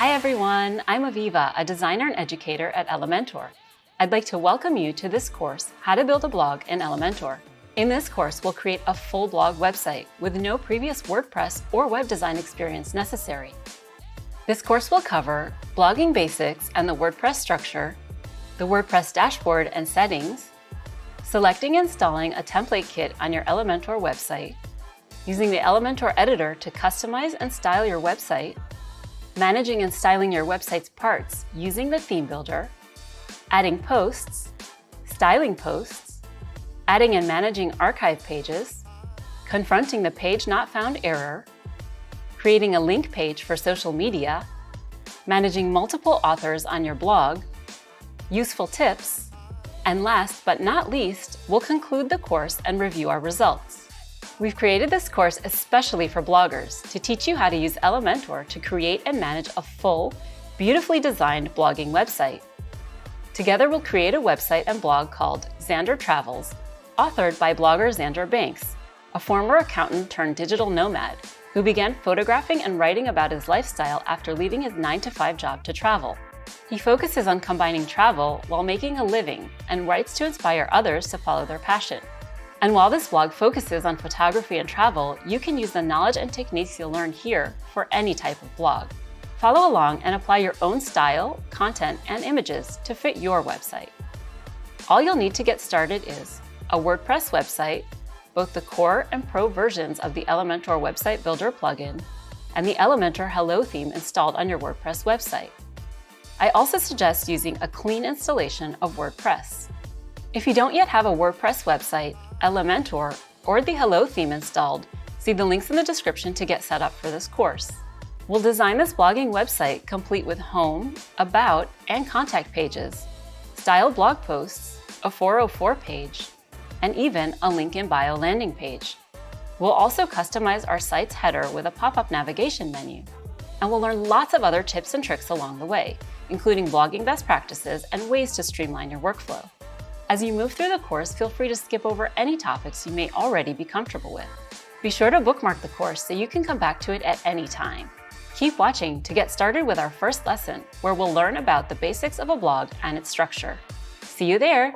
Hi everyone, I'm Aviva, a designer and educator at Elementor. I'd like to welcome you to this course, How to Build a Blog in Elementor. In this course, we'll create a full blog website with no previous WordPress or web design experience necessary. This course will cover blogging basics and the WordPress structure, the WordPress dashboard and settings, selecting and installing a template kit on your Elementor website, using the Elementor editor to customize and style your website, managing and styling your website's parts using the theme builder, adding posts, styling posts, adding and managing archive pages, confronting the page not found error, creating a link page for social media, managing multiple authors on your blog, useful tips, and last but not least, we'll conclude the course and review our results. We've created this course especially for bloggers to teach you how to use Elementor to create and manage a full, beautifully designed blogging website. Together we'll create a website and blog called Xander Travels, authored by blogger Xander Banks, a former accountant turned digital nomad who began photographing and writing about his lifestyle after leaving his 9-to-5 job to travel. He focuses on combining travel while making a living and writes to inspire others to follow their passion. And while this blog focuses on photography and travel, you can use the knowledge and techniques you'll learn here for any type of blog. Follow along and apply your own style, content, and images to fit your website. All you'll need to get started is a WordPress website, both the core and pro versions of the Elementor Website Builder plugin, and the Elementor Hello theme installed on your WordPress website. I also suggest using a clean installation of WordPress. If you don't yet have a WordPress website, Elementor, or the Hello theme installed, see the links in the description to get set up for this course. We'll design this blogging website complete with home, about, and contact pages, styled blog posts, a 404 page, and even a link in bio landing page. We'll also customize our site's header with a pop-up navigation menu. And we'll learn lots of other tips and tricks along the way, including blogging best practices and ways to streamline your workflow. As you move through the course, feel free to skip over any topics you may already be comfortable with. Be sure to bookmark the course so you can come back to it at any time. Keep watching to get started with our first lesson, where we'll learn about the basics of a blog and its structure. See you there!